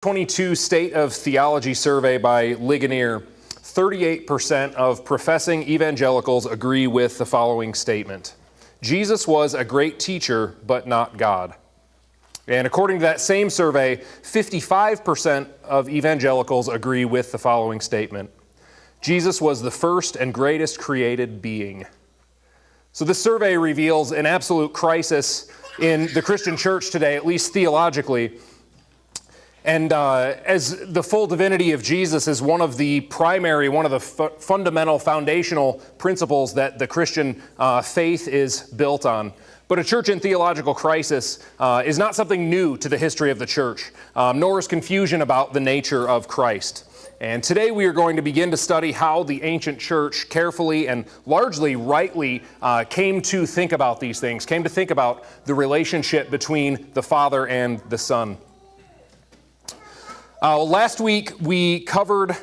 2022 State of Theology survey by Ligonier, 38% of professing evangelicals agree with the following statement: Jesus was a great teacher, but not God. And according to that same survey, 55% of evangelicals agree with the following statement: Jesus was the first and greatest created being. So this survey reveals an absolute crisis in the Christian church today, at least theologically. And as the full divinity of Jesus is one of the fundamental foundational principles that the Christian faith is built on. But a church in theological crisis is not something new to the history of the church, nor is confusion about the nature of Christ. And today we are going to begin to study how the ancient church carefully and largely rightly came to think about these things, came to think about the relationship between the Father and the Son. Last week we covered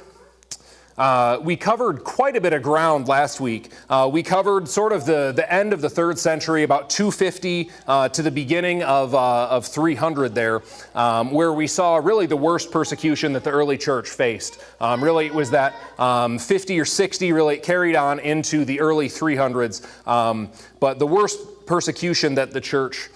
quite a bit of ground last week. We covered sort of the end of the 3rd century, about 250 to the beginning of 300 there, where we saw really the worst persecution that the early church faced. Really it was that 50 or 60 really carried on into the early 300s, but the worst persecution that the church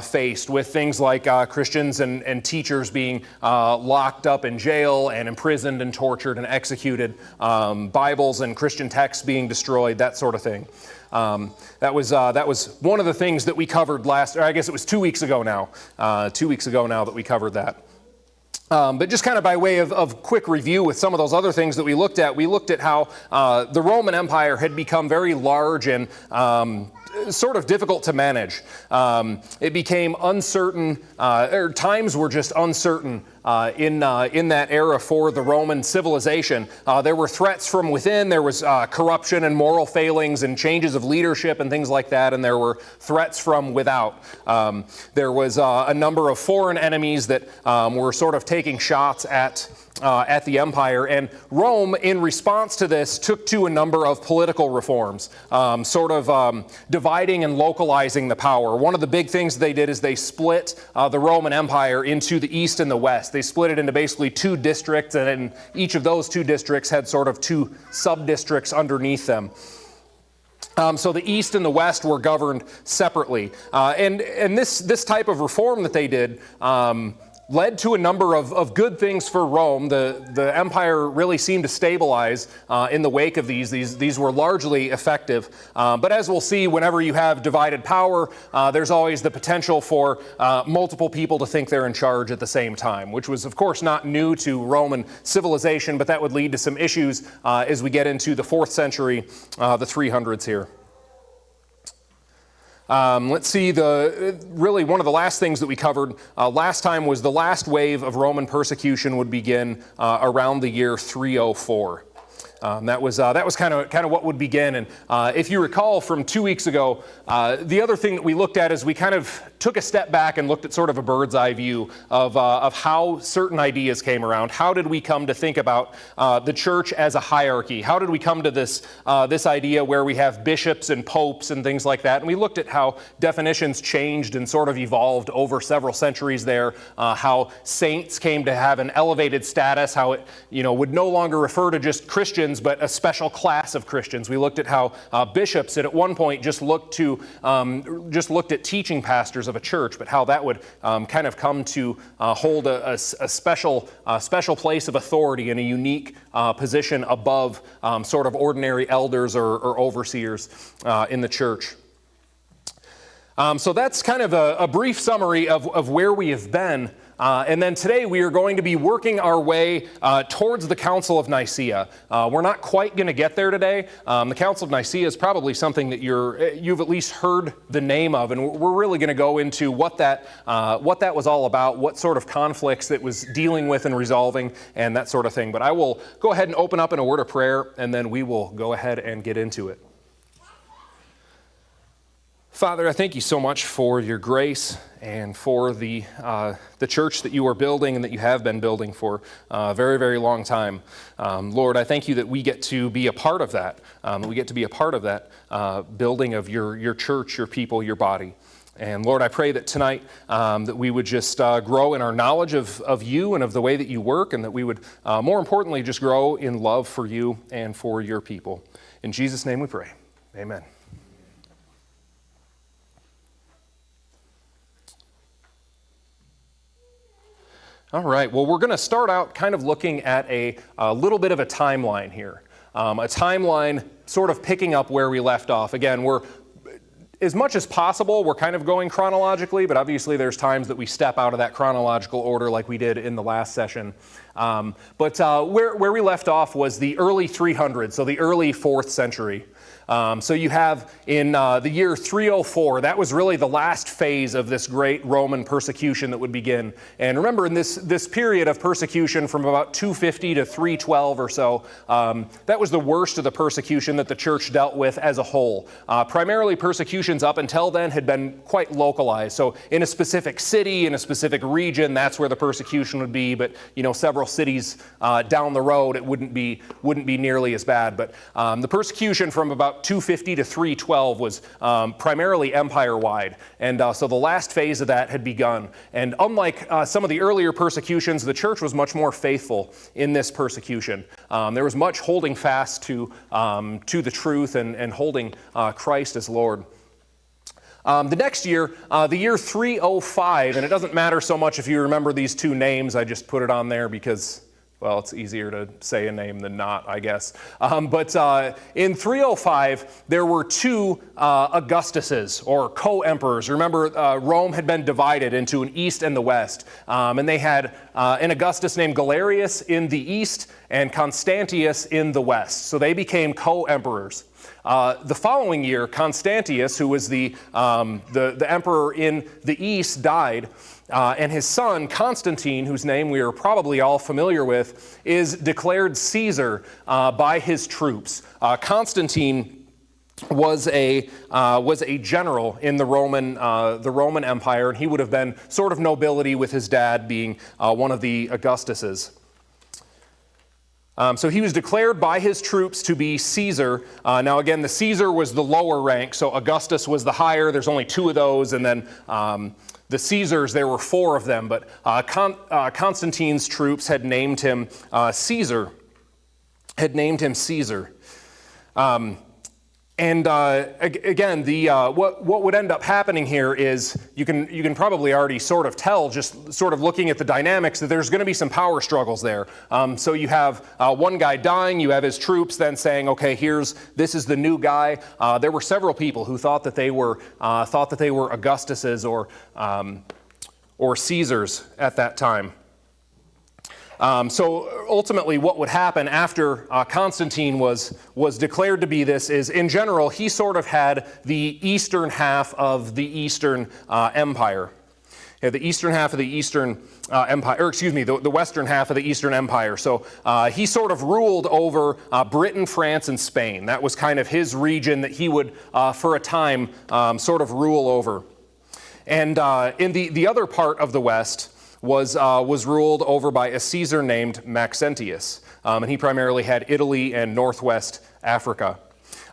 faced, with things like Christians and teachers being locked up in jail and imprisoned and tortured and executed, Bibles and Christian texts being destroyed, that sort of thing. That was one of the things that we covered or I guess it was 2 weeks ago now. 2 weeks ago now that we covered that. But just kind of by way of quick review with some of those other things that we looked at how the Roman Empire had become very large and sort of difficult to manage. It became uncertain, or times were just uncertain in that era for the Roman civilization. There were threats from within. There was corruption and moral failings and changes of leadership and things like that, and there were threats from without. There was a number of foreign enemies that were sort of taking shots at the empire, and Rome, in response to this, took to a number of political reforms, dividing and localizing the power. One of the big things they did is they split the Roman Empire into the East and the West. They split it into basically 2 districts, and in each of those 2 districts had sort of 2 sub-districts underneath them. So the East and the West were governed separately. And this type of reform that they did led to a number of good things for Rome. The empire really seemed to stabilize in the wake of these. These were largely effective. But as we'll see, whenever you have divided power, there's always the potential for multiple people to think they're in charge at the same time, which was, of course, not new to Roman civilization, but that would lead to some issues as we get into the 4th century, the 300s here. Let's see, really one of the last things that we covered last time was the last wave of Roman persecution would begin around the year 304. That was kind of what would begin. And if you recall from 2 weeks ago, the other thing that we looked at is we kind of took a step back and looked at sort of a bird's eye view of how certain ideas came around. How did we come to think about the church as a hierarchy? How did we come to this idea where we have bishops and popes and things like that? And we looked at how definitions changed and sort of evolved over several centuries there. How saints came to have an elevated status. How it would no longer refer to just Christians, but a special class of Christians. We looked at how bishops at one point just looked at teaching pastors of a church, but how that would kind of come to hold a special place of authority and a unique position above sort of ordinary elders or overseers in the church. So that's kind of a brief summary of where we have been. And then today we are going to be working our way towards the Council of Nicaea. We're not quite going to get there today. The Council of Nicaea is probably something that you've at least heard the name of, and we're really going to go into what that was all about, what sort of conflicts it was dealing with and resolving, and that sort of thing. But I will go ahead and open up in a word of prayer, and then we will go ahead and get into it. Father, I thank you so much for your grace and for the church that you are building and that you have been building for a very, very long time. Lord, I thank you that we get to be a part of that. We get to be a part of that building of your church, your people, your body. And Lord, I pray that tonight that we would just grow in our knowledge of you and of the way that you work, and that we would, more importantly, just grow in love for you and for your people. In Jesus' name we pray. Amen. All right, well, we're going to start out kind of looking at a little bit of a timeline here. A timeline sort of picking up where we left off. Again, as much as possible, we're kind of going chronologically, but obviously there's times that we step out of that chronological order like we did in the last session. But where we left off was the early 300s, so the early 4th century. So you have in the year 304, that was really the last phase of this great Roman persecution that would begin. And remember, in this period of persecution from about 250 to 312 or so, that was the worst of the persecution that the church dealt with as a whole. Primarily persecutions up until then had been quite localized. So in a specific city, in a specific region, that's where the persecution would be. But several cities down the road, it wouldn't be nearly as bad. But the persecution from about 250 to 312 was primarily empire-wide, and so the last phase of that had begun. And unlike some of the earlier persecutions, the church was much more faithful in this persecution. There was much holding fast to the truth and holding Christ as Lord. The next year, the year 305, and it doesn't matter so much if you remember these two names, I just put it on there because, well, it's easier to say a name than not, I guess. But in 305, there were two Augustuses, or co-emperors. Remember, Rome had been divided into an east and the west. And they had an Augustus named Galerius in the east and Constantius in the west. So they became co-emperors. The following year, Constantius, who was the emperor in the east, died. And his son, Constantine, whose name we are probably all familiar with, is declared Caesar by his troops. Constantine was a general in the Roman Empire, and he would have been sort of nobility, with his dad being one of the Augustuses. So he was declared by his troops to be Caesar. Now again, the Caesar was the lower rank, so Augustus was the higher. There's only two of those, and then the Caesars, there were four of them, but Constantine's troops had named him Caesar. And again, what would end up happening here is you can probably already sort of tell, just sort of looking at the dynamics, that there's going to be some power struggles there. So you have one guy dying, you have his troops then saying, okay, this is the new guy. There were several people who thought that they were Augustuses or Caesars at that time. So ultimately what would happen after Constantine was declared to be this is, in general, he sort of had the eastern half of the Eastern Empire. The eastern half of the Eastern Empire, or excuse me, the western half of the Eastern Empire. So he sort of ruled over Britain, France, and Spain. That was kind of his region that he would, for a time, sort of rule over. And in the other part of the West, was ruled over by a Caesar named Maxentius. And he primarily had Italy and northwest Africa.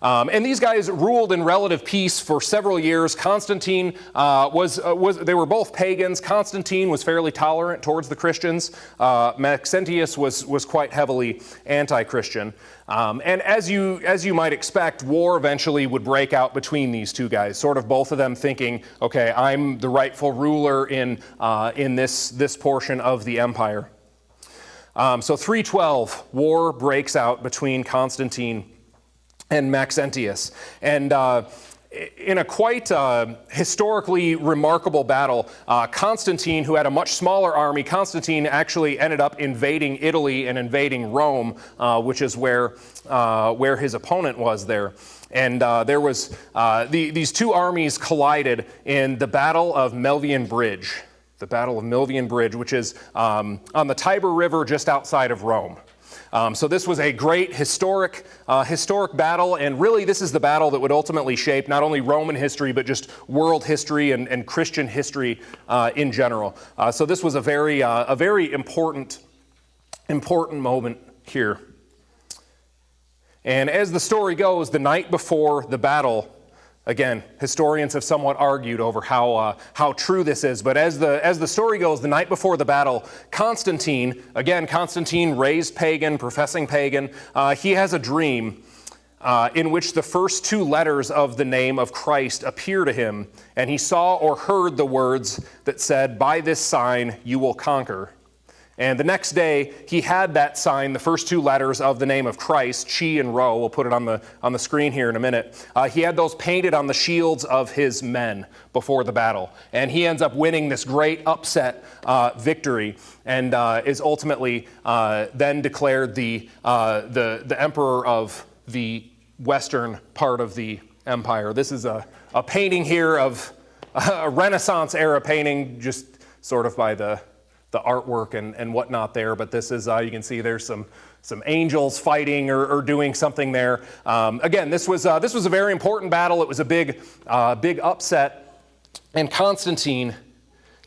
And these guys ruled in relative peace for several years. Constantine they were both pagans. Constantine was fairly tolerant towards the Christians. Maxentius was quite heavily anti-Christian. And as you might expect, war eventually would break out between these two guys, sort of both of them thinking, okay, I'm the rightful ruler in this portion of the empire. So 312, war breaks out between Constantine and Maxentius. And in a quite historically remarkable battle, Constantine, who had a much smaller army, Constantine actually ended up invading Italy and invading Rome, which is where his opponent was there. And there was these two armies collided in the Battle of Milvian Bridge. The Battle of Milvian Bridge, which is on the Tiber River just outside of Rome. So this was a great historic battle, and really this is the battle that would ultimately shape not only Roman history, but just world history and Christian history in general. So this was a very important moment here. And as the story goes, the night before the battle, Again, historians have somewhat argued over how true this is, but as the story goes, the night before the battle, Constantine raised pagan, professing pagan, he has a dream in which the first two letters of the name of Christ appear to him, and he saw or heard the words that said, "By this sign you will conquer." And the next day, he had that sign, the first two letters of the name of Christ, Chi and Rho. We'll put it on the screen here in a minute. He had those painted on the shields of his men before the battle. And he ends up winning this great upset victory, and is ultimately then declared the emperor of the western part of the empire. This is a painting here of a Renaissance era painting, just sort of by the artwork and whatnot there, but this is, you can see there's some angels fighting or doing something there. Again, this was a very important battle. It was a big upset, and Constantine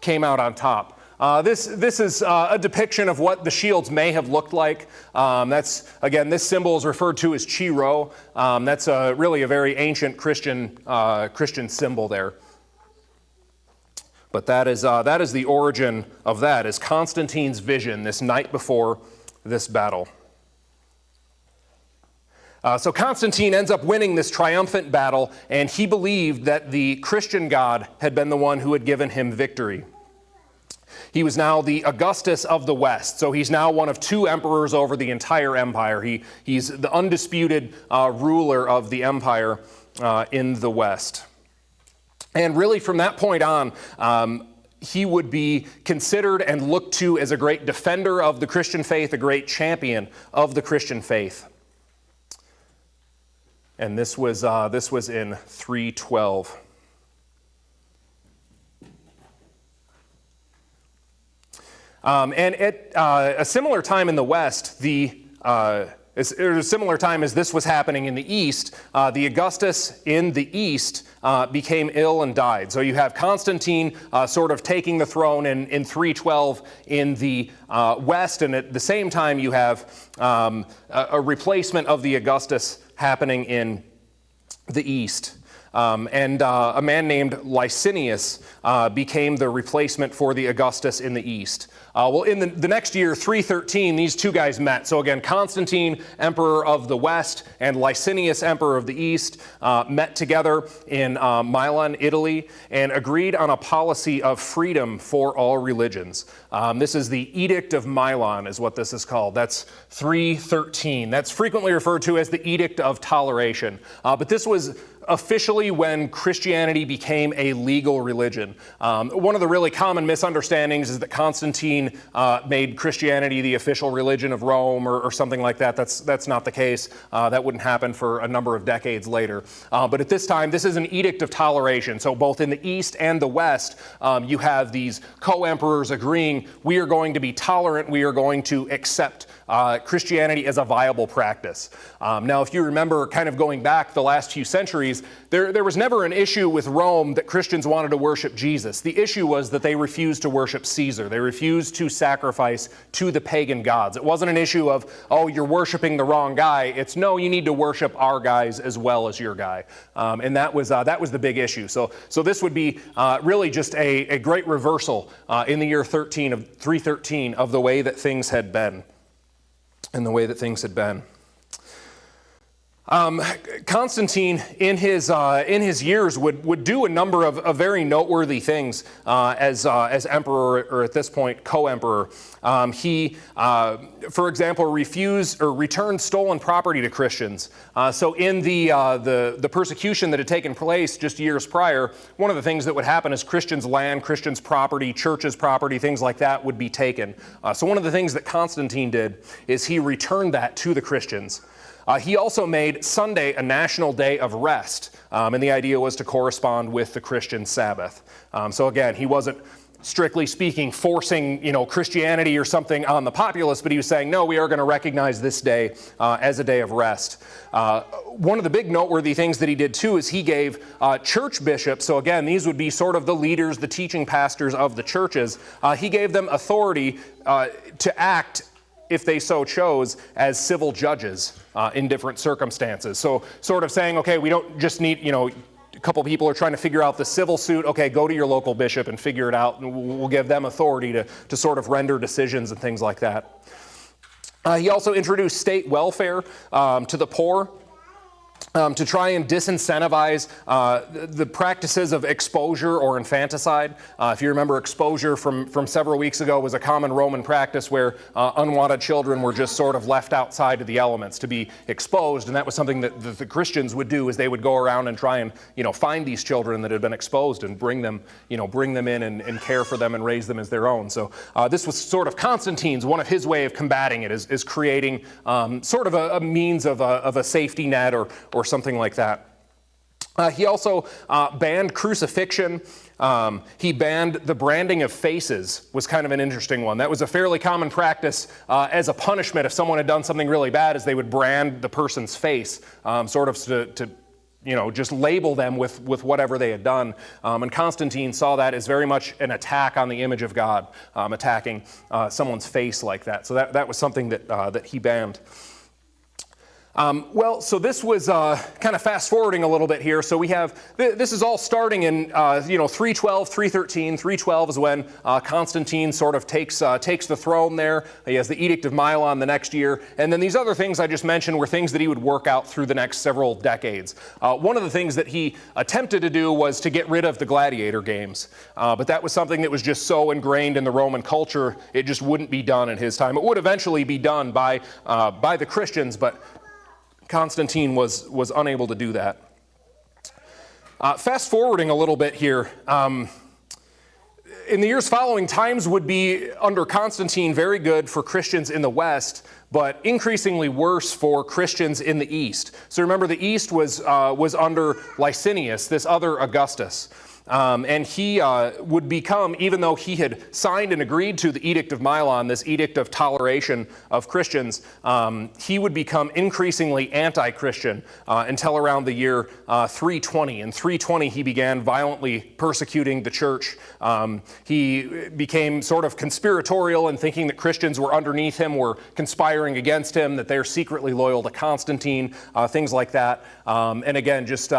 came out on top. This is a depiction of what the shields may have looked like. This symbol is referred to as Chi Rho. That's really a very ancient Christian symbol there. But that is the origin of that, is Constantine's vision this night before this battle. So Constantine ends up winning this triumphant battle, and he believed that the Christian God had been the one who had given him victory. He was now the Augustus of the West, so he's now one of two emperors over the entire empire. He's the undisputed ruler of the empire in the West. And really from that point on, he would be considered and looked to as a great defender of the Christian faith, a great champion of the Christian faith. And this was in 312. And at a similar time in the West, at a similar time as this was happening in the East, the Augustus in the East became ill and died. So you have Constantine sort of taking the throne in 312 in the West, and at the same time you have a replacement of the Augustus happening in the East. And a man named Licinius became the replacement for the Augustus in the East. Well, in the next year, 313, these two guys met. So again, Constantine, emperor of the West, and Licinius, emperor of the East, met together in Milan, Italy, and agreed on a policy of freedom for all religions. This is the Edict of Milan, is what this is called. That's 313. That's frequently referred to as the Edict of Toleration. But this was officially when Christianity became a legal religion. One of the really common misunderstandings is that Constantine made Christianity the official religion of Rome or something like that. That's not the case. That wouldn't happen for a number of decades later. But at this time, this is an edict of toleration. So both in the East and the West, you have these co-emperors agreeing, we are going to be tolerant, we are going to accept Christianity as a viable practice. Now, if you remember kind of going back the last few centuries, there was never an issue with Rome that Christians wanted to worship Jesus. The issue was that they refused to worship Caesar. They refused to sacrifice to the pagan gods. It wasn't an issue of, oh, you're worshiping the wrong guy. It's, no, you need to worship our guys as well as your guy. And that was the big issue. So this would be really just a great reversal in the year 313 of the way that things had been. Constantine, in his years, would do a number of very noteworthy things as emperor, or at this point co-emperor. He, for example, refused or returned stolen property to Christians. So in the persecution that had taken place just years prior, one of the things that would happen is Christians' land, Christians' property, churches' property, things like that would be taken. So one of the things that Constantine did is he returned that to the Christians. He also made Sunday a national day of rest, and the idea was to correspond with the Christian Sabbath. So again, he wasn't, strictly speaking, forcing Christianity or something on the populace, but he was saying, no, we are going to recognize this day as a day of rest. One of the big noteworthy things that he did too is he gave church bishops, so again, these would be sort of the leaders, the teaching pastors of the churches, he gave them authority to act, if they so chose, as civil judges in different circumstances. So sort of saying, okay, we don't just need, couple people are trying to figure out the civil suit. Okay, go to your local bishop and figure it out, and we'll give them authority to sort of render decisions and things like that. He also introduced state welfare to the poor, to try and disincentivize the practices of exposure or infanticide. If you remember, exposure from several weeks ago was a common Roman practice where unwanted children were just sort of left outside of the elements to be exposed, and that was something that the Christians would do, is they would go around and try and find these children that had been exposed and bring them in and care for them and raise them as their own. So this was sort of Constantine's, one of his way of combating it is creating sort of a means of a safety net or something like that. He also banned crucifixion. He banned the branding of faces, was kind of an interesting one. That was a fairly common practice as a punishment if someone had done something really bad, as they would brand the person's face, sort of to just label them with whatever they had done. And Constantine saw that as very much an attack on the image of God, attacking someone's face like that. So that was something that he banned. So this was kind of fast forwarding a little bit here. So we have, this is all starting in 312, 313. 312 is when Constantine sort of takes the throne there. He has the Edict of Milan the next year. And then these other things I just mentioned were things that he would work out through the next several decades. One of the things that he attempted to do was to get rid of the gladiator games. But that was something that was just so ingrained in the Roman culture, it just wouldn't be done in his time. It would eventually be done by the Christians, but Constantine was unable to do that. Fast forwarding a little bit here, in the years following, times would be under Constantine very good for Christians in the West, but increasingly worse for Christians in the East. So remember, the East was under Licinius, this other Augustus. And he would become, even though he had signed and agreed to the Edict of Milan, this edict of toleration of Christians, he would become increasingly anti-Christian until around the year 320. In 320, he began violently persecuting the church. He became sort of conspiratorial and thinking that Christians were underneath him, were conspiring against him, that they're secretly loyal to Constantine, things like that. And again, just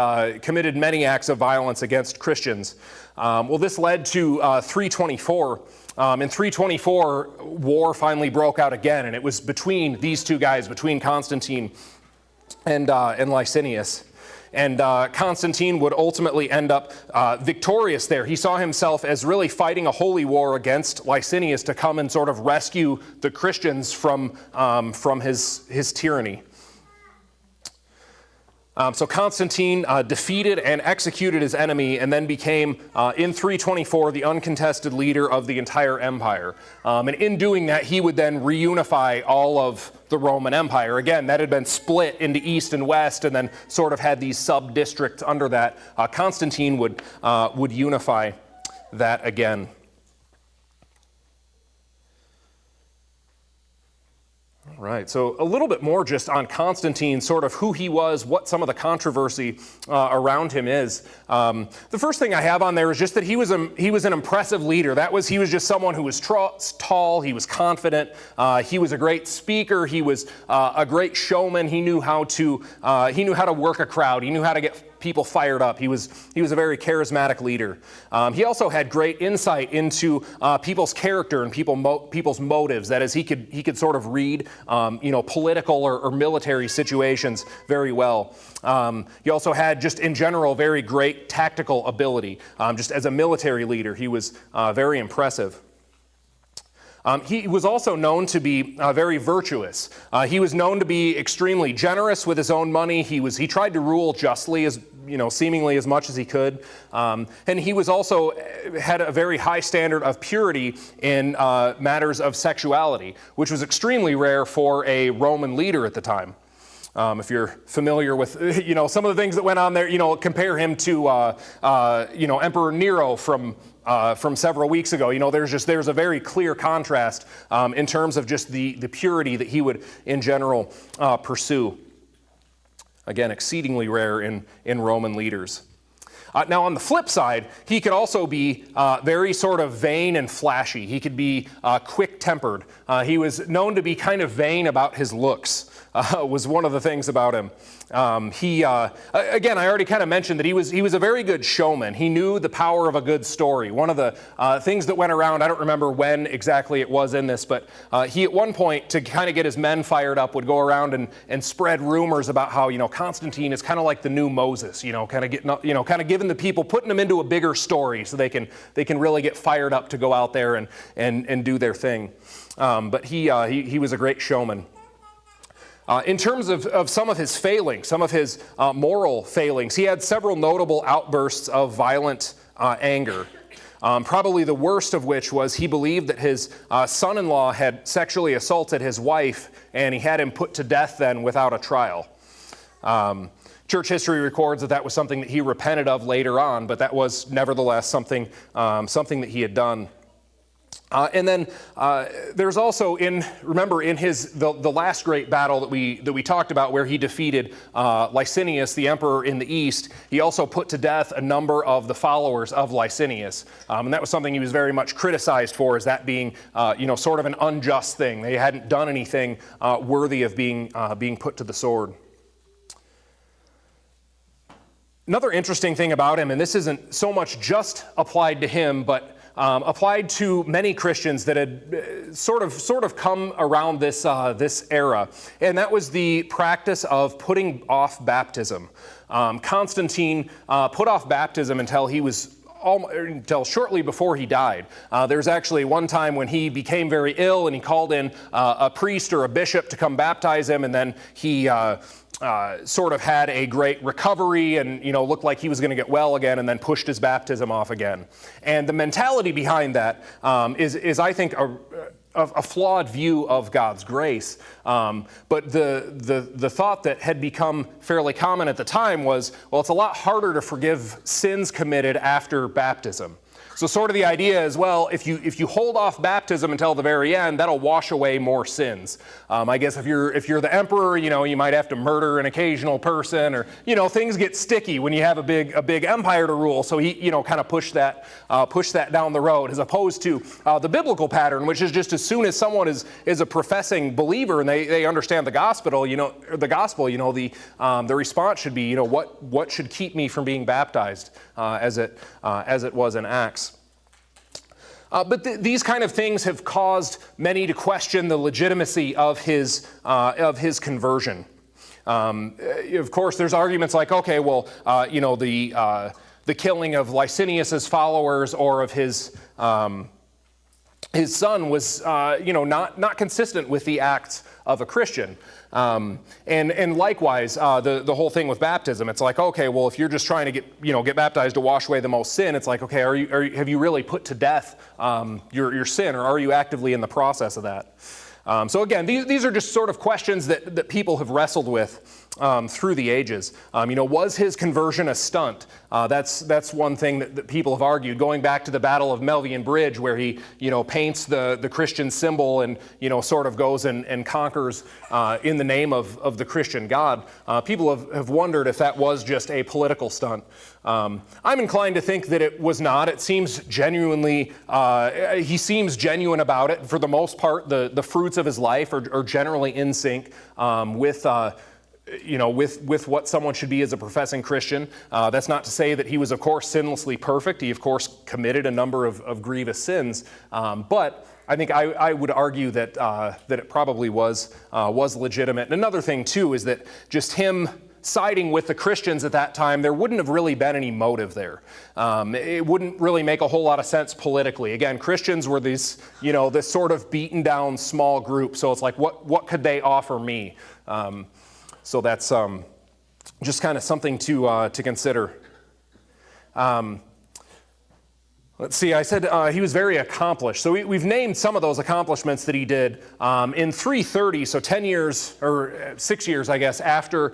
committed many acts of violence against Christians. This led to 324. In 324, war finally broke out again, and it was between these two guys, between Constantine and Licinius. And Constantine would ultimately end up victorious there. He saw himself as really fighting a holy war against Licinius to come and sort of rescue the Christians from his tyranny. So Constantine defeated and executed his enemy, and then became, in 324, the uncontested leader of the entire empire. And in doing that, he would then reunify all of the Roman Empire. Again, that had been split into East and West, and then sort of had these sub-districts under that. Constantine would unify that again. Right, so a little bit more just on Constantine, sort of who he was, what some of the controversy around him is. The first thing I have on there is just that he was an impressive leader. He was just someone who was tall, he was confident, he was a great speaker, he was a great showman. He knew how to work a crowd, he knew how to get people fired up. He was a very charismatic leader. He also had great insight into people's character and people's motives. That is, he could sort of read political or military situations very well. He also had, just in general, very great tactical ability. Just as a military leader, he was very impressive. He was also known to be very virtuous. He was known to be extremely generous with his own money. He tried to rule justly, as seemingly as much as he could. And he was also had a very high standard of purity in matters of sexuality, which was extremely rare for a Roman leader at the time. If you're familiar with, some of the things that went on there, compare him to, Emperor Nero from several weeks ago. There's a very clear contrast in terms of just the purity that he would, in general, pursue. Again, exceedingly rare in Roman leaders. Now, on the flip side, he could also be very sort of vain and flashy. He could be quick-tempered. He was known to be kind of vain about his looks, was one of the things about him. Again, I already kind of mentioned that he was a very good showman. He knew the power of a good story. One of the things that went around, I don't remember when exactly it was in this, but he at one point, to kind of get his men fired up, would go around and spread rumors about how, Constantine is kind of like the new Moses, kind of giving the people, putting them into a bigger story so they can really get fired up to go out there and do their thing. But he was a great showman. In terms of some of his failings, some of his moral failings, he had several notable outbursts of violent anger. Probably the worst of which was he believed that his son-in-law had sexually assaulted his wife, and he had him put to death then without a trial. Church history records that was something that he repented of later on, but that was nevertheless something that he had done. And then there's also in the last great battle that we talked about, where he defeated Licinius, the emperor in the east, he also put to death a number of the followers of Licinius. And that was something he was very much criticized for, as that being sort of an unjust thing. They hadn't done anything worthy of being put to the sword. Another interesting thing about him, and this isn't so much just applied to him, but applied to many Christians that had sort of come around this era, and that was the practice of putting off baptism. Constantine put off baptism until shortly before he died. There's actually one time when he became very ill, and he called in a priest or a bishop to come baptize him, and then he sort of had a great recovery and looked like he was going to get well again, and then pushed his baptism off again. And the mentality behind that is I think a flawed view of God's grace. But the thought that had become fairly common at the time was, well, it's a lot harder to forgive sins committed after baptism. So sort of the idea is, well, if you hold off baptism until the very end, that'll wash away more sins. I guess if you're the emperor, you might have to murder an occasional person, or things get sticky when you have a big empire to rule. So he kind of push that down the road, as opposed to the biblical pattern, which is just as soon as someone is a professing believer and they understand the gospel, the response should be, what should keep me from being baptized, as it was in Acts. But these kind of things have caused many to question the legitimacy of his conversion. Of course, there's arguments like, okay, well, the killing of Licinius's followers or of his son was, not consistent with the acts of a Christian. And likewise, the whole thing with baptism, it's like, okay, well, if you're just trying to get baptized to wash away the most sin, it's like, okay, have you really put to death your sin, or are you actively in the process of that? So again, these are just sort of questions that people have wrestled with through the ages. Was his conversion a stunt? That's one thing that people have argued, going back to the Battle of Melvian Bridge, where he paints the Christian symbol and sort of goes and conquers in the name of the Christian God. People have wondered if that was just a political stunt. I'm inclined to think that it was not. It seems genuinely, he seems genuine about it. For the most part, the fruits of his life are generally in sync with what someone should be as a professing Christian. That's not to say that he was, of course, sinlessly perfect. He, of course, committed a number of grievous sins. But I think I would argue that it probably was legitimate. And another thing, too, is that just him siding with the Christians at that time, there wouldn't have really been any motive there. It wouldn't really make a whole lot of sense politically. Again, Christians were this sort of beaten down small group. So it's like, what could they offer me? So that's just kind of something to consider. Let's see, I said he was very accomplished. So we've named some of those accomplishments that he did. In 330, so 10 years, or 6 years, I guess, after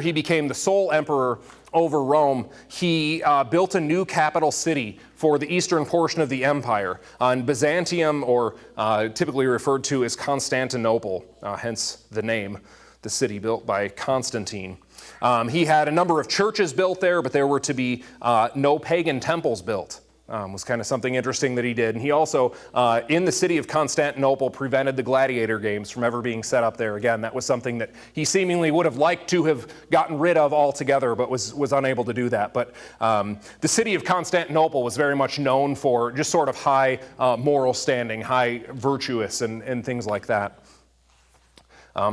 he became the sole emperor over Rome, he built a new capital city for the eastern portion of the empire, in Byzantium, or typically referred to as Constantinople, hence the name. the city built by Constantine. He had a number of churches built there, but there were to be no pagan temples built. Was kind of something interesting that he did. And he also, in the city of Constantinople, prevented the gladiator games from ever being set up there again. That was something that he seemingly would have liked to have gotten rid of altogether, but was unable to do that. But the city of Constantinople was very much known for just sort of high moral standing, high virtuous, and things like that.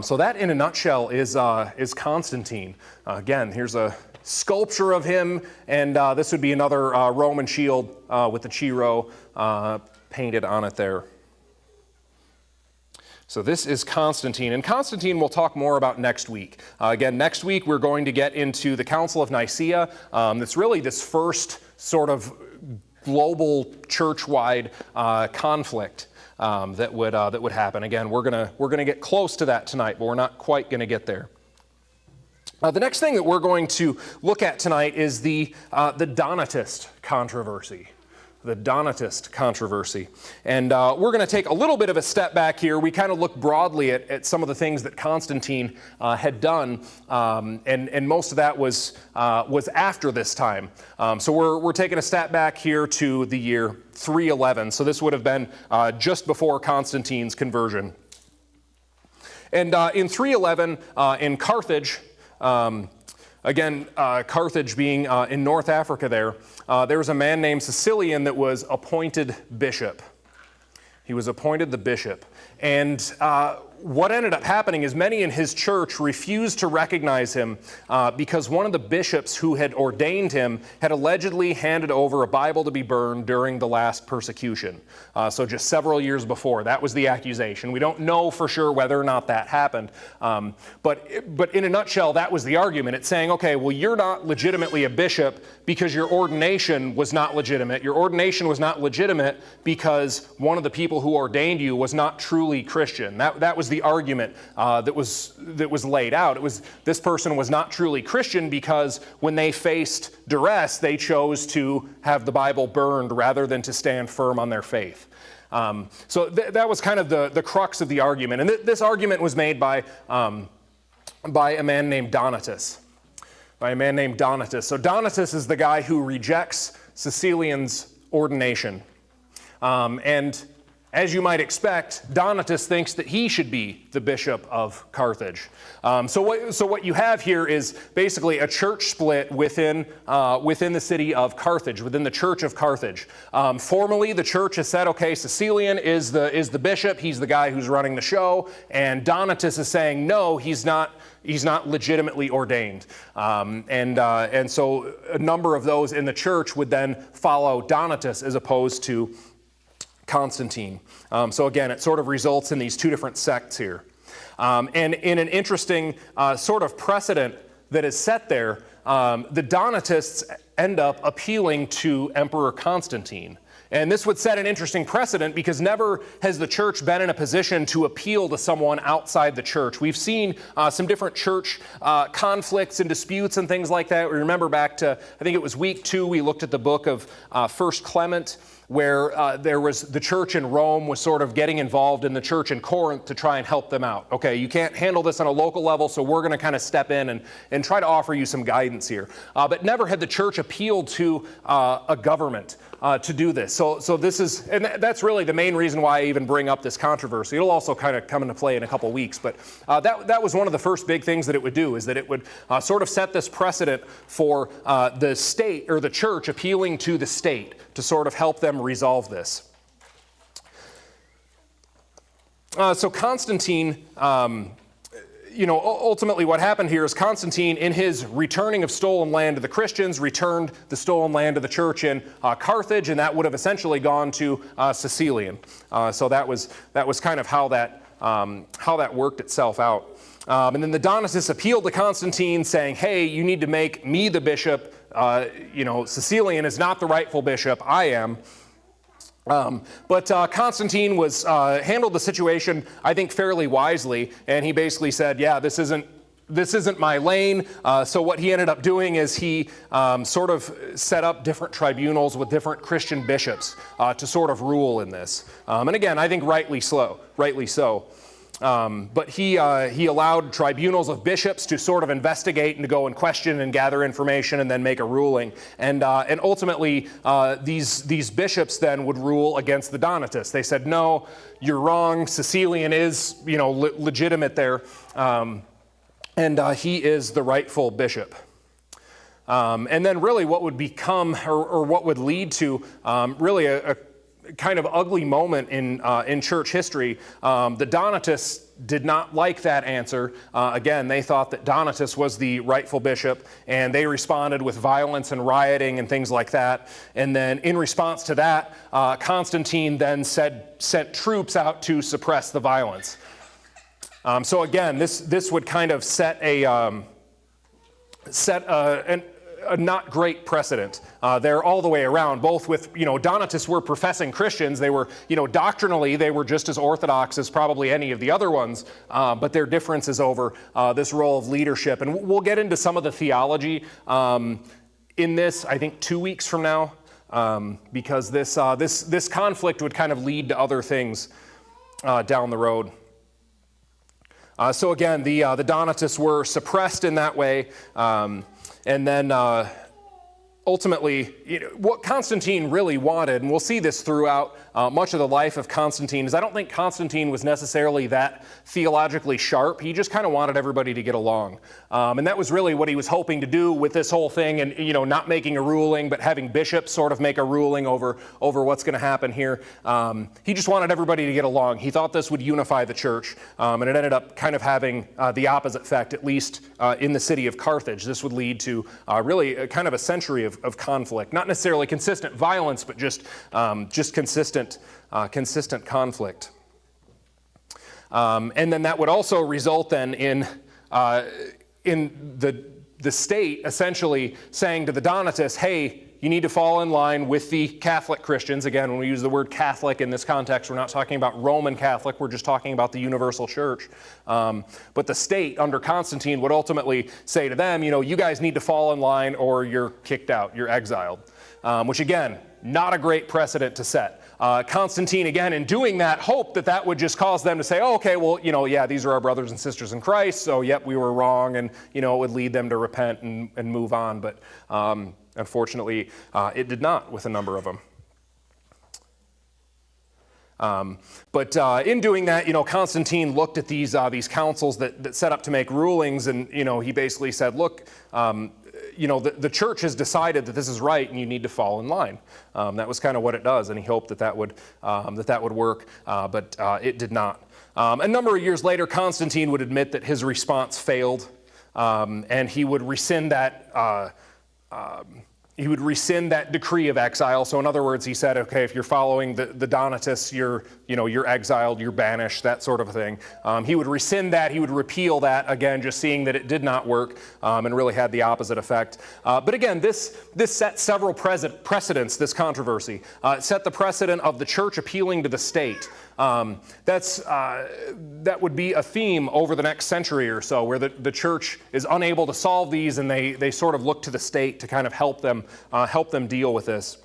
So that, in a nutshell, is Constantine. Again, here's a sculpture of him, and this would be another Roman shield with the Chruch painted on it there. So this is Constantine, and Constantine we'll talk more about next week. Again, next week we're going to get into the Council of Nicaea. That's really this first sort of global church-wide conflict that would happen. Again, we're gonna get close to that tonight, but we're not quite going to get there. The next thing that we're going to look at tonight is the Donatist controversy. The Donatist controversy. And we're going to take a little bit of a step back here. We kind of look broadly at some of the things that Constantine had done, and most of that was after this time. So we're taking a step back here to the year 311. So this would have been just before Constantine's conversion. And in 311, in Carthage, Carthage being in North Africa there was a man named Caecilian that was appointed bishop. He was appointed the bishop. And what ended up happening is many in his church refused to recognize him because one of the bishops who had ordained him had allegedly handed over a Bible to be burned during the last persecution. So just several years before. That was the accusation. We don't know for sure whether or not that happened. But in a nutshell, that was the argument. It's saying, okay, well, you're not legitimately a bishop because your ordination was not legitimate. Your ordination was not legitimate because one of the people who ordained you was not truly Christian. That was the argument that was laid out. It was this person was not truly Christian because when they faced duress, they chose to have the Bible burned rather than to stand firm on their faith. So that was kind of the crux of the argument. And this argument was made by a man named Donatus. So Donatus is the guy who rejects Caecilian's ordination. And as you might expect, Donatus thinks that he should be the bishop of Carthage. So what you have here is basically a church split within the city of Carthage, within the church of Carthage. Formally, the church has said, okay, Caecilian is the bishop, he's the guy who's running the show, and Donatus is saying, no, he's not legitimately ordained. And so a number of those in the church would then follow Donatus as opposed to Constantine. So again, it sort of results in these two different sects here. And in an interesting sort of precedent that is set there, the Donatists end up appealing to Emperor Constantine. And this would set an interesting precedent because never has the church been in a position to appeal to someone outside the church. We've seen some different church conflicts and disputes and things like that. We remember back to, I think it was week 2, we looked at the book of 1 Clement, where there was the church in Rome was sort of getting involved in the church in Corinth to try and help them out. Okay, you can't handle this on a local level, so we're going to kind of step in and try to offer you some guidance here. But never had the church appealed to a government to do this. So this is, and that's really the main reason why I even bring up this controversy. It'll also kind of come into play in a couple weeks, but that was one of the first big things that it would do, is that it would sort of set this precedent for the state or the church appealing to the state to sort of help them resolve this. So Constantine, ultimately what happened here is Constantine, in his returning of stolen land to the Christians, returned the stolen land to the church in Carthage, and that would have essentially gone to Caecilian. So that was kind of how that worked itself out. And then the Donatists appealed to Constantine, saying, "Hey, you need to make me the bishop. Caecilian is not the rightful bishop. I am." But Constantine handled the situation, I think, fairly wisely, and he basically said, "Yeah, this isn't my lane." So what he ended up doing is he sort of set up different tribunals with different Christian bishops to sort of rule in this. And again, I think rightly so. But he allowed tribunals of bishops to sort of investigate and to go and question and gather information and then make a ruling. And ultimately, these bishops then would rule against the Donatists. They said, no, you're wrong. Cecilian is, legitimate there. And he is the rightful bishop. And then really what would become, or what would lead to really a kind of ugly moment in church history. The Donatists did not like that answer. Again, they thought that Donatus was the rightful bishop, and they responded with violence and rioting and things like that. And then in response to that, Constantine then sent troops out to suppress the violence. So again, this would kind of set a not great precedent there all the way around, both with, Donatists were professing Christians. They were, doctrinally, they were just as orthodox as probably any of the other ones, but their difference is over this role of leadership. And we'll get into some of the theology in this, I think, 2 weeks from now, because this conflict would kind of lead to other things down the road. So again, the Donatists were suppressed in that way. And then ultimately, what Constantine really wanted, and we'll see this throughout much of the life of Constantine, is I don't think Constantine was necessarily that theologically sharp. He just kind of wanted everybody to get along. And that was really what he was hoping to do with this whole thing, and not making a ruling, but having bishops sort of make a ruling over what's going to happen here. He just wanted everybody to get along. He thought this would unify the church, and it ended up kind of having the opposite effect, at least in the city of Carthage. This would lead to really kind of a century of conflict. Not necessarily consistent violence, but just consistent conflict. And then that would also result then in the state essentially saying to the Donatists, hey, you need to fall in line with the Catholic Christians. Again, when we use the word Catholic in this context, we're not talking about Roman Catholic, we're just talking about the universal church. But the state under Constantine would ultimately say to them, you guys need to fall in line or you're kicked out, you're exiled. Which again, not a great precedent to set. Constantine, again, in doing that, hoped that would just cause them to say, oh, okay, well, yeah, these are our brothers and sisters in Christ, so yep, we were wrong, and, it would lead them to repent and move on. But unfortunately, it did not with a number of them. But in doing that, Constantine looked at these councils that set up to make rulings, and, he basically said, look, the church has decided that this is right and you need to fall in line. That was kind of what it does, and he hoped that would work, but it did not. A number of years later, Constantine would admit that his response failed, and he would rescind that decree of exile. So in other words, he said, okay, if you're following the Donatists, you're exiled, you're banished, that sort of thing. He would rescind that, he would repeal that, again, just seeing that it did not work and really had the opposite effect. But again, this set several precedents, this controversy. It set the precedent of the church appealing to the state. That would be a theme over the next century or so, where the church is unable to solve these, and they sort of look to the state to kind of help them deal with this.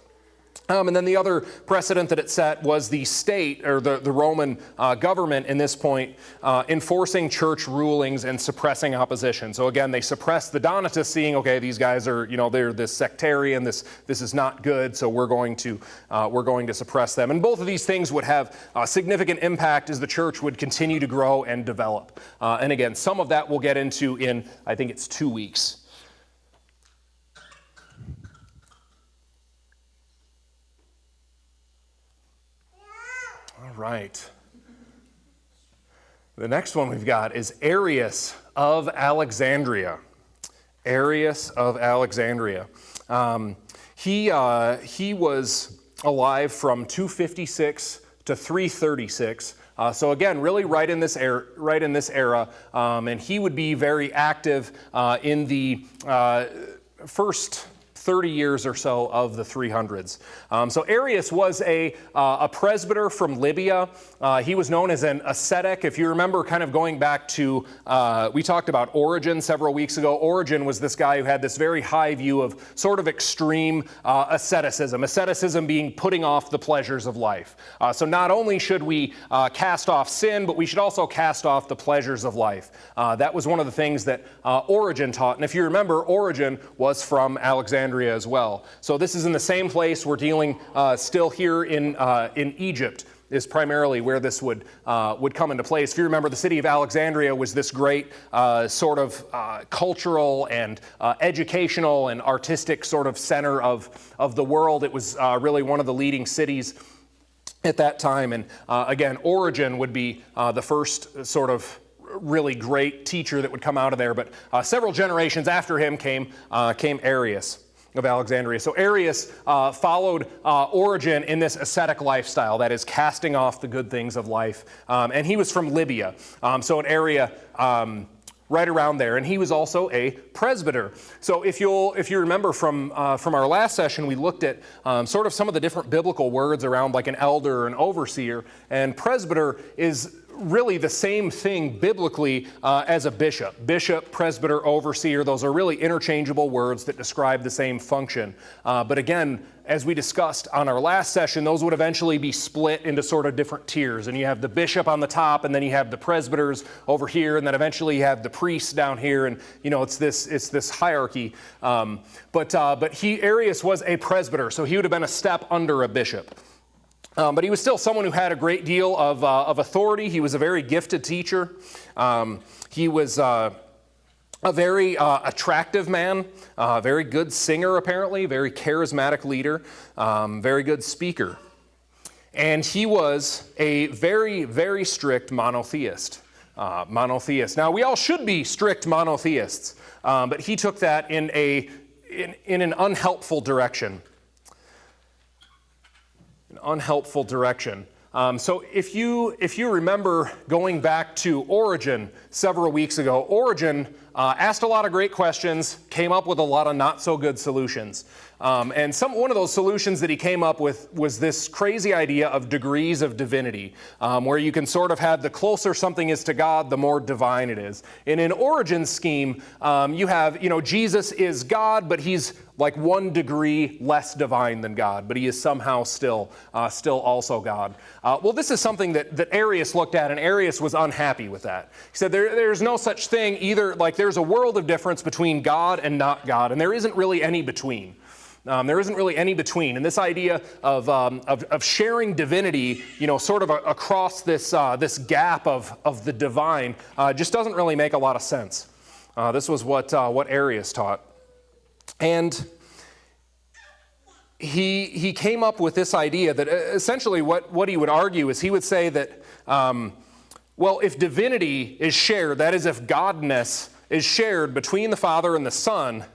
And then the other precedent that it set was the state, or the Roman government in this point, enforcing church rulings and suppressing opposition. So again, they suppressed the Donatists, seeing, okay, these guys are, they're this sectarian, this is not good, so we're going to suppress them. And both of these things would have a significant impact as the church would continue to grow and develop. And again, some of that we'll get into in, I think it's 2 weeks. Right. The next one we've got is Arius of Alexandria. Arius of Alexandria. He was alive from 256 to 336. So again, really right in this era, and he would be very active in the first 30 years or so of the 300s. So Arius was a presbyter from Libya. He was known as an ascetic. If you remember kind of going back to, we talked about Origen several weeks ago. Origen was this guy who had this very high view of sort of extreme asceticism. Asceticism being putting off the pleasures of life. So not only should we cast off sin, but we should also cast off the pleasures of life. That was one of the things that Origen taught. And if you remember, Origen was from Alexandria as well. So this is in the same place. We're dealing still here in Egypt is primarily where this would come into place. If you remember, the city of Alexandria was this great sort of cultural and educational and artistic sort of center of the world. It was really one of the leading cities at that time. And again, Origen would be the first sort of really great teacher that would come out of there. But several generations after him came Arius of Alexandria. So Arius followed Origen in this ascetic lifestyle, that is casting off the good things of life. And he was from Libya, so an area right around there. And he was also a presbyter. So if you remember from our last session, we looked at sort of some of the different biblical words around like an elder or an overseer. And presbyter is really the same thing biblically as a bishop. Bishop, presbyter, overseer, those are really interchangeable words that describe the same function. But again, as we discussed on our last session, those would eventually be split into sort of different tiers. And you have the bishop on the top, and then you have the presbyters over here, and then eventually you have the priests down here, and it's this hierarchy. But Arius was a presbyter, so he would have been a step under a bishop. But he was still someone who had a great deal of authority. He was a very gifted teacher. He was a very attractive man, a very good singer apparently, very charismatic leader, very good speaker. And he was a very, very strict monotheist. Now, we all should be strict monotheists, but he took that in an unhelpful direction. Unhelpful direction. So if you remember going back to Origen several weeks ago, Origen asked a lot of great questions, came up with a lot of not so good solutions. And one of those solutions that he came up with was this crazy idea of degrees of divinity, where you can sort of have the closer something is to God, the more divine it is. And in Origen's scheme, you have, Jesus is God, but he's like 1 degree less divine than God, but he is somehow still also God. Well, this is something that Arius looked at, and Arius was unhappy with that. He said there's no such thing either, like there's a world of difference between God and not God, and there isn't really any between. There isn't really any between. And this idea of sharing divinity, sort of across this gap of the divine, just doesn't really make a lot of sense. This was what Arius taught. And he came up with this idea that essentially what he would argue is he would say that, if divinity is shared, that is, if godness is shared between the Father and the Son,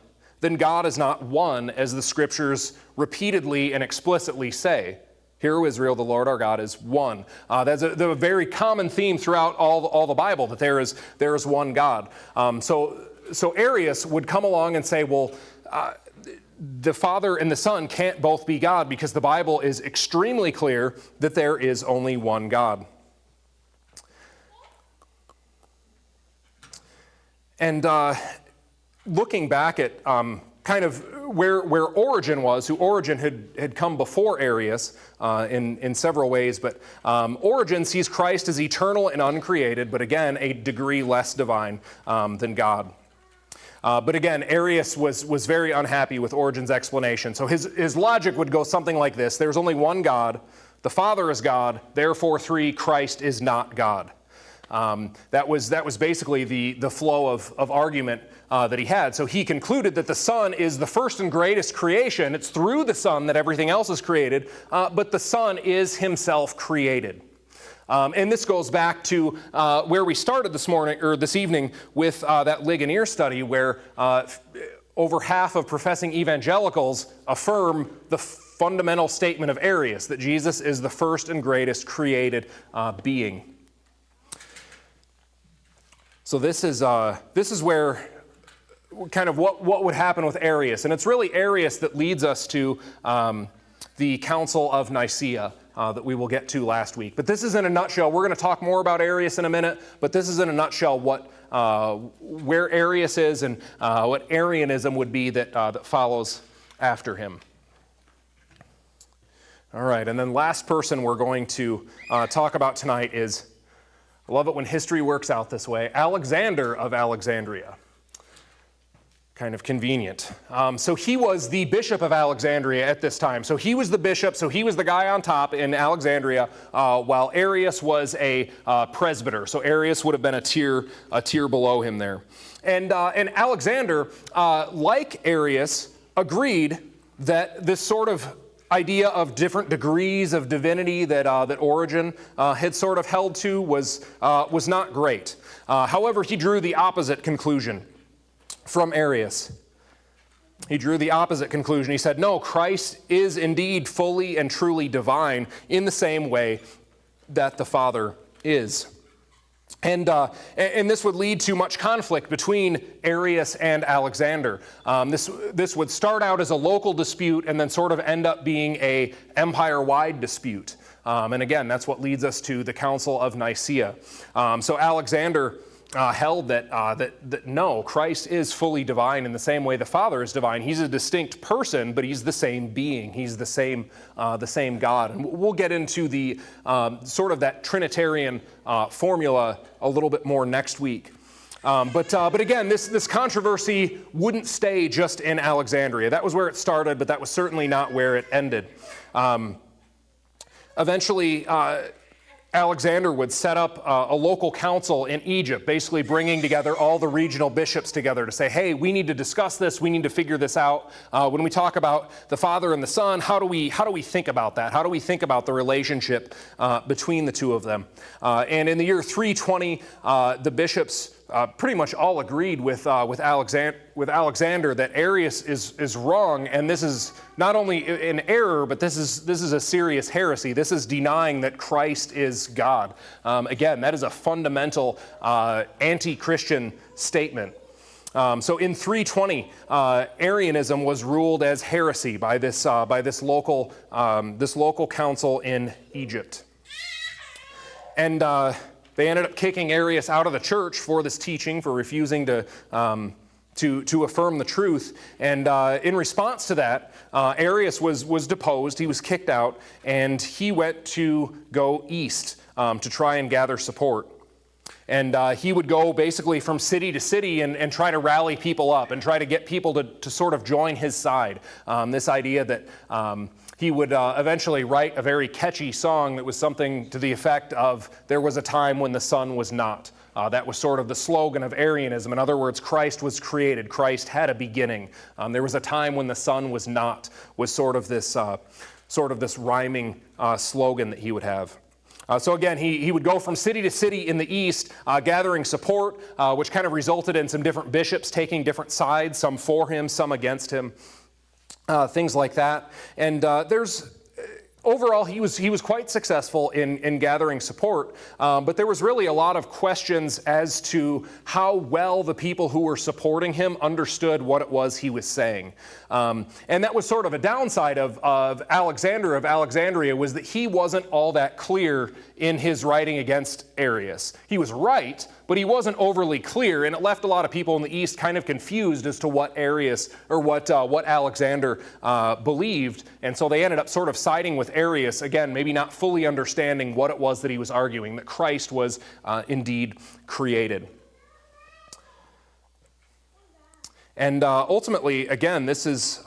then God is not one, as the Scriptures repeatedly and explicitly say. Hear, O Israel, the Lord our God is one. That's a very common theme throughout all the Bible, that there is one God. So Arius would come along and say, the Father and the Son can't both be God, because the Bible is extremely clear that there is only one God. And looking back at kind of where Origen was, who Origen had come before Arius in several ways, but Origen sees Christ as eternal and uncreated, but again, a degree less divine than God. But again, Arius was very unhappy with Origen's explanation. So his logic would go something like this: there's only one God, the Father is God, therefore Christ is not God. That was basically the flow of argument that he had. So he concluded that the Son is the first and greatest creation. It's through the Son that everything else is created, but the Son is himself created. And this goes back to where we started this evening with that Ligonier study, where over half of professing evangelicals affirm the fundamental statement of Arius, that Jesus is the first and greatest created being. So this is where kind of what would happen with Arius. And it's really Arius that leads us to the Council of Nicaea that we will get to last week. But this is in a nutshell. We're going to talk more about Arius in a minute, but this is in a nutshell where Arius is and what Arianism would be that follows after him. All right, and then last person we're going to talk about tonight is, I love it when history works out this way, Alexander of Alexandria. Kind of convenient. So he was the bishop of Alexandria at this time. So he was the bishop, so he was the guy on top in Alexandria, while Arius was a presbyter. So Arius would have been a tier below him there. And Alexander, like Arius, agreed that this sort of idea of different degrees of divinity that Origen had sort of held to was not great. However, he drew the opposite conclusion from Arius. He drew the opposite conclusion. He said, no, Christ is indeed fully and truly divine in the same way that the Father is. And this would lead to much conflict between Arius and Alexander. This would start out as a local dispute and then sort of end up being an empire-wide dispute. And again, that's what leads us to the Council of Nicaea. So Alexander held that no, Christ is fully divine in the same way the Father is divine. He's a distinct person, but he's the same being. He's the same God. And we'll get into the sort of that Trinitarian formula a little bit more next week. But again, this controversy wouldn't stay just in Alexandria. That was where it started, but that was certainly not where it ended. Eventually, Alexander would set up a local council in Egypt, basically bringing together all the regional bishops together to say, hey, we need to discuss this, we need to figure this out. When we talk about the Father and the Son, how do we think about that? How do we think about the relationship between the two of them? And in the year 320, the bishops pretty much all agreed with Alexander that Arius is wrong, and this is not only an error, but this is a serious heresy. This is denying that Christ is God. Again, that is a fundamental anti-Christian statement. So in 320, Arianism was ruled as heresy by this local council in Egypt, and they ended up kicking Arius out of the church for this teaching, for refusing to affirm the truth. And in response to that, Arius was deposed, he was kicked out, and he went to go east to try and gather support. And he would go basically from city to city and try to rally people up and try to get people to sort of join his side. This idea that he would eventually write a very catchy song that was something to the effect of, there was a time when the sun was not. That was sort of the slogan of Arianism. In other words, Christ was created. Christ had a beginning. There was a time when the sun was not, was sort of this rhyming slogan that he would have. So again, he would go from city to city in the east, gathering support, which kind of resulted in some different bishops taking different sides, some for him, some against him, things like that. And overall, he was quite successful in gathering support, but there was really a lot of questions as to how well the people who were supporting him understood what it was he was saying. And that was sort of a downside of Alexander of Alexandria, was that he wasn't all that clear in his writing against Arius. He was right, but he wasn't overly clear, and it left a lot of people in the East kind of confused as to what Arius, or what Alexander believed, and so they ended up sort of siding with Arius, again, maybe not fully understanding what it was that he was arguing, that Christ was indeed created. And ultimately, again, this is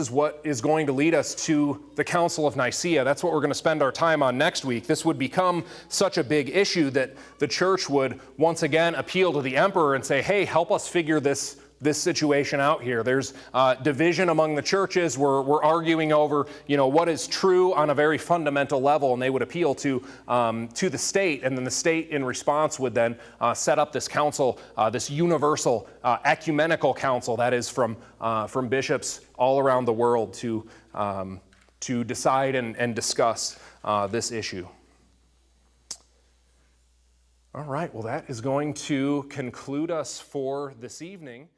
what is going to lead us to the Council of Nicaea. That's what we're going to spend our time on next week. This would become such a big issue that the church would once again appeal to the emperor and say, hey, help us figure this situation out here. There's division among the churches. We're arguing over, what is true on a very fundamental level, and they would appeal to the state, and then the state in response would then set up this council, this universal ecumenical council that is from bishops all around the world to decide and discuss this issue. All right, well, that is going to conclude us for this evening.